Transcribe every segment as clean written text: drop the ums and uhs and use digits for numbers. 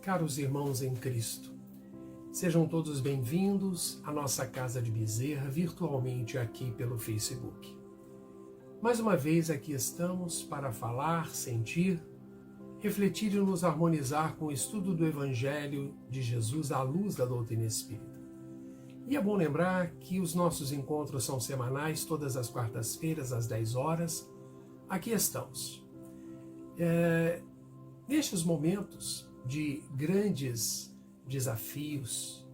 Caros irmãos em Cristo, sejam todos bem-vindos à nossa Casa de Bezerra, virtualmente aqui pelo Facebook. Mais uma vez aqui estamos para falar, sentir, refletir e nos harmonizar com o estudo do Evangelho de Jesus à luz da doutrina espírita. E é bom lembrar que os nossos encontros são semanais, todas as quartas-feiras, às 10 horas. Aqui estamos. Nestes momentos de grandes desafios,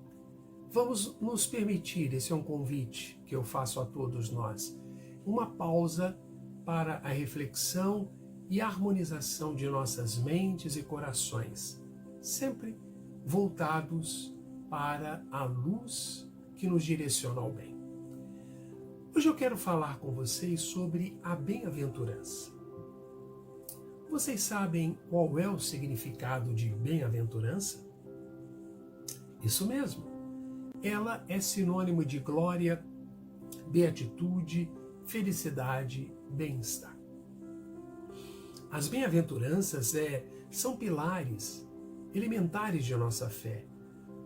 vamos nos permitir, esse é um convite que eu faço a todos nós, uma pausa para a reflexão e harmonização de nossas mentes e corações, sempre voltados para a luz que nos direciona ao bem. Hoje eu quero falar com vocês sobre a bem-aventurança. Vocês sabem qual é o significado de bem-aventurança? Isso mesmo. Ela é sinônimo de glória, beatitude, felicidade, bem-estar. As bem-aventuranças são pilares elementares de nossa fé,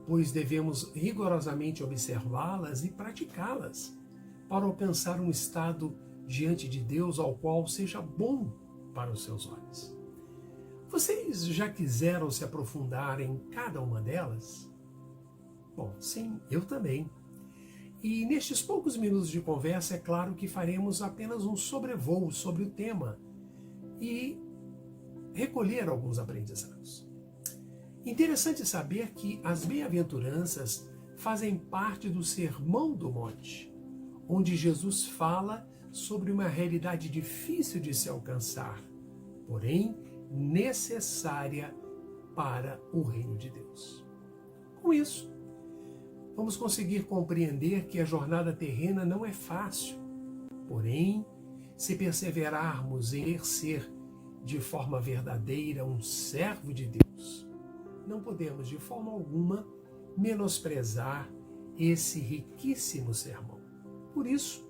pois devemos rigorosamente observá-las e praticá-las para alcançar um estado diante de Deus ao qual seja bom para os seus olhos. Vocês já quiseram se aprofundar em cada uma delas? Bom, sim, eu também. E nestes poucos minutos de conversa, é claro que faremos apenas um sobrevoo sobre o tema e recolher alguns aprendizados. Interessante saber que as bem-aventuranças fazem parte do Sermão do Monte, onde Jesus fala sobre uma realidade difícil de se alcançar, porém necessária para o reino de Deus. Com isso, vamos conseguir compreender que a jornada terrena não é fácil, porém, se perseverarmos em ser de forma verdadeira um servo de Deus, não podemos de forma alguma menosprezar esse riquíssimo sermão. Por isso,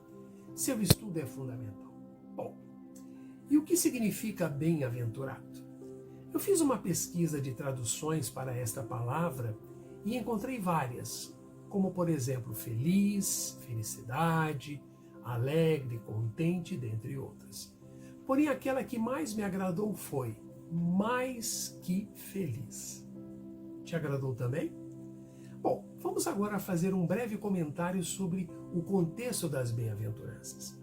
seu estudo é fundamental. Bom, e o que significa bem-aventurado? Eu fiz uma pesquisa de traduções para esta palavra e encontrei várias, como por exemplo feliz, felicidade, alegre, contente, dentre outras. Porém, aquela que mais me agradou foi mais que feliz. Te agradou também? Bom, vamos agora fazer um breve comentário sobre o contexto das bem-aventuranças.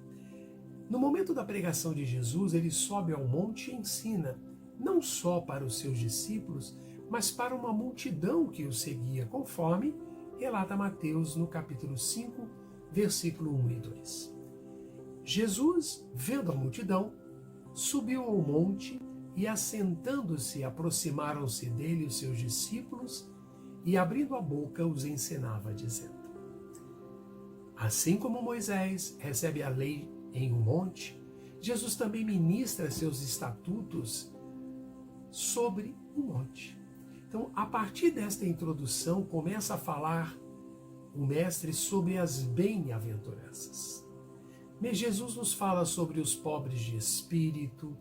No momento da pregação de Jesus, ele sobe ao monte e ensina, não só para os seus discípulos, mas para uma multidão que o seguia, conforme relata Mateus no capítulo 5, versículo 1 e 2. Jesus, vendo a multidão, subiu ao monte e, assentando-se, aproximaram-se dele os seus discípulos e, abrindo a boca, os ensinava, dizendo: Assim como Moisés recebe a lei em um monte, Jesus também ministra seus estatutos sobre o monte. Então, a partir desta introdução, começa a falar o mestre sobre as bem-aventuranças. Mas Jesus nos fala sobre os pobres de espírito,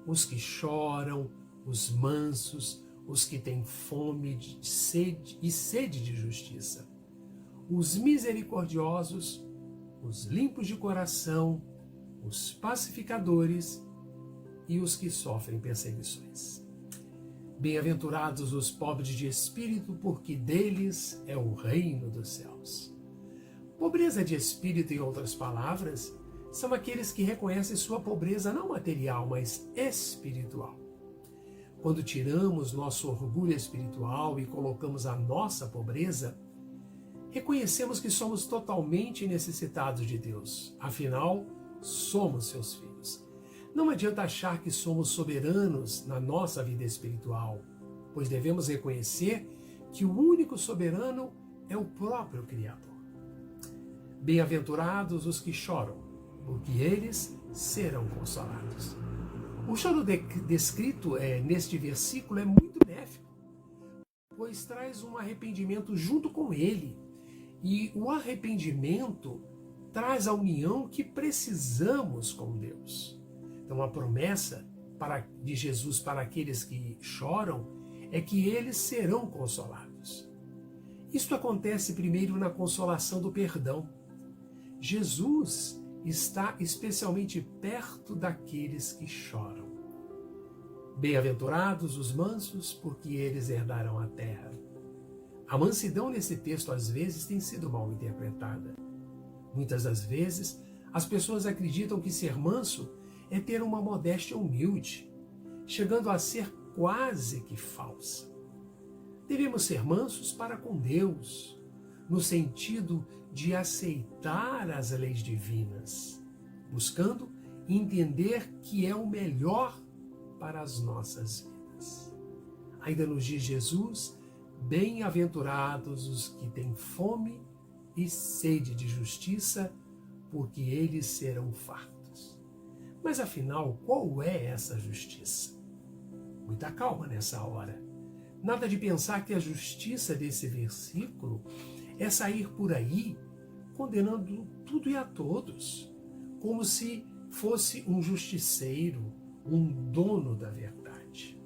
os que choram, os mansos, os que têm fome e sede de justiça, os misericordiosos, os limpos de coração, os pacificadores e os que sofrem perseguições. Bem-aventurados os pobres de espírito, porque deles é o reino dos céus. Pobreza de espírito, em outras palavras, são aqueles que reconhecem sua pobreza não material, mas espiritual. Quando tiramos nosso orgulho espiritual e colocamos a nossa pobreza, reconhecemos que somos totalmente necessitados de Deus. Afinal, somos seus filhos. Não adianta achar que somos soberanos na nossa vida espiritual, pois devemos reconhecer que o único soberano é o próprio Criador. Bem-aventurados os que choram, porque eles serão consolados. O choro descrito neste versículo é muito benéfico, pois traz um arrependimento junto com ele. E o arrependimento traz a união que precisamos com Deus. Então a promessa de Jesus para aqueles que choram é que eles serão consolados. Isto acontece primeiro na consolação do perdão. Jesus está especialmente perto daqueles que choram. Bem-aventurados os mansos, porque eles herdarão a terra. A mansidão nesse texto às vezes tem sido mal interpretada. Muitas das vezes, as pessoas acreditam que ser manso é ter uma modéstia humilde, chegando a ser quase que falsa. Devemos ser mansos para com Deus, no sentido de aceitar as leis divinas, buscando entender que é o melhor para as nossas vidas. Ainda nos diz Jesus: bem-aventurados os que têm fome e sede de justiça, porque eles serão fartos. Mas afinal, qual é essa justiça? Muita calma nessa hora. Nada de pensar que a justiça desse versículo é sair por aí condenando tudo e a todos, como se fosse um justiceiro, um dono da verdade.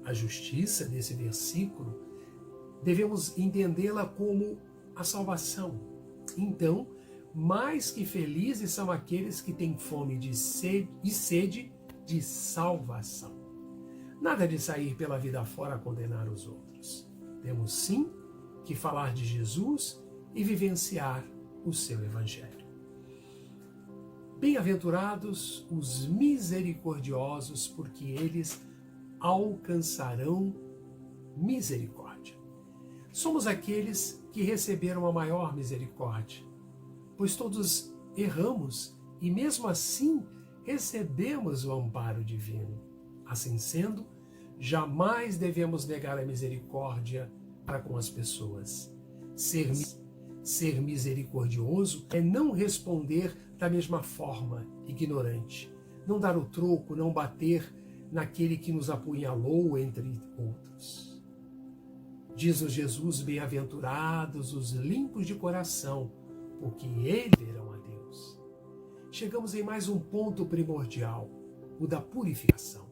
A justiça desse versículo devemos entendê-la como a salvação. Então, mais que felizes são aqueles que têm fome de sede e sede de salvação. Nada de sair pela vida fora a condenar os outros. Temos sim que falar de Jesus e vivenciar o seu evangelho. Bem-aventurados os misericordiosos, porque eles alcançarão misericórdia. Somos aqueles que receberam a maior misericórdia, pois todos erramos e mesmo assim recebemos o amparo divino. Assim sendo, jamais devemos negar a misericórdia para com as pessoas. Ser misericordioso é não responder da mesma forma, ignorante, não dar o troco, não bater naquele que nos apunhalou, entre outros. Diz-nos Jesus: bem-aventurados os limpos de coração, porque eles verão a Deus. Chegamos em mais um ponto primordial, o da purificação.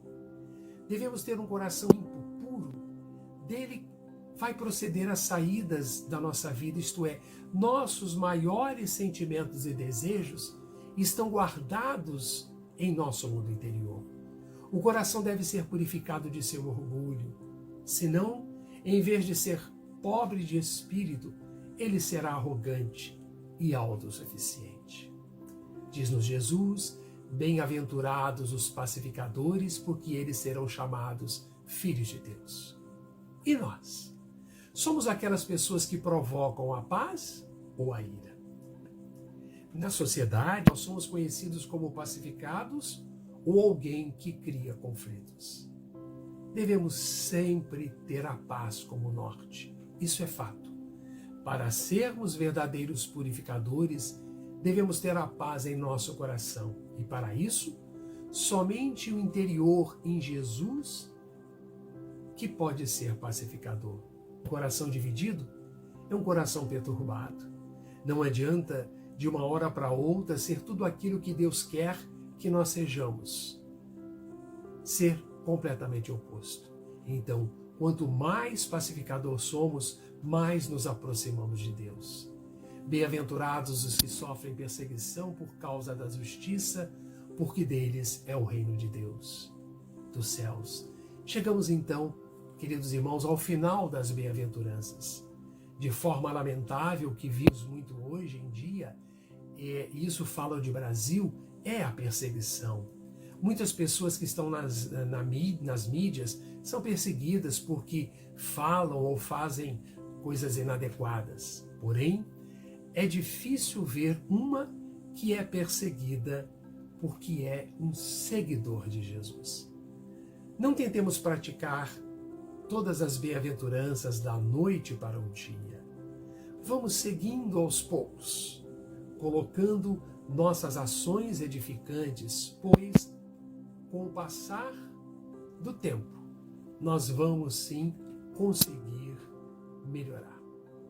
Devemos ter um coração limpo, puro. Dele vai proceder as saídas da nossa vida, isto é, nossos maiores sentimentos e desejos estão guardados em nosso mundo interior. O coração deve ser purificado de seu orgulho, senão, em vez de ser pobre de espírito, ele será arrogante e autossuficiente. Diz-nos Jesus: bem-aventurados os pacificadores, porque eles serão chamados filhos de Deus. E nós? Somos aquelas pessoas que provocam a paz ou a ira? Na sociedade, nós somos conhecidos como pacificados ou alguém que cria conflitos. Devemos sempre ter a paz como norte. Isso é fato. Para sermos verdadeiros purificadores, devemos ter a paz em nosso coração. E para isso, somente o interior em Jesus que pode ser pacificador. Um coração dividido é um coração perturbado. Não adianta de uma hora para outra ser tudo aquilo que Deus quer que nós sejamos. Ser completamente oposto. Então, quanto mais pacificador somos, mais nos aproximamos de Deus. Bem-aventurados os que sofrem perseguição por causa da justiça, porque deles é o reino de Deus, dos céus. Chegamos então, queridos irmãos, ao final das bem-aventuranças. De forma lamentável, o que vimos muito hoje em dia, e isso fala de Brasil, é a perseguição. Muitas pessoas que estão nas mídias são perseguidas porque falam ou fazem coisas inadequadas. Porém, é difícil ver uma que é perseguida porque é um seguidor de Jesus. Não tentemos praticar todas as bem-aventuranças da noite para o dia. Vamos seguindo aos poucos, colocando nossas ações edificantes, pois com o passar do tempo, nós vamos sim conseguir melhorar.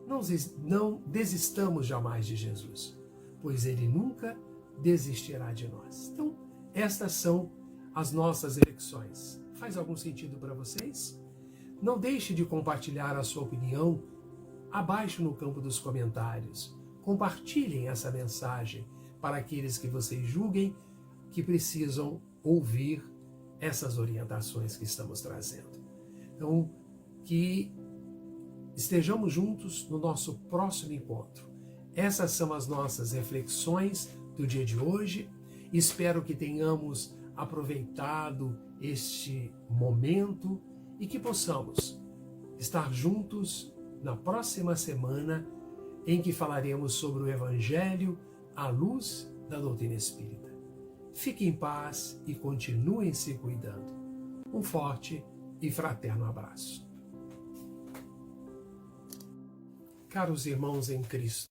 Não desistamos jamais de Jesus, pois Ele nunca desistirá de nós. Então, estas são as nossas reflexões. Faz algum sentido para vocês? Não deixe de compartilhar a sua opinião abaixo no campo dos comentários. Compartilhem essa mensagem para aqueles que vocês julguem que precisam ouvir essas orientações que estamos trazendo. Então, que estejamos juntos no nosso próximo encontro. Essas são as nossas reflexões do dia de hoje. Espero que tenhamos aproveitado este momento e que possamos estar juntos na próxima semana, em que falaremos sobre o Evangelho à luz da doutrina espírita. Fiquem em paz e continuem se cuidando. Um forte e fraterno abraço. Caros irmãos em Cristo,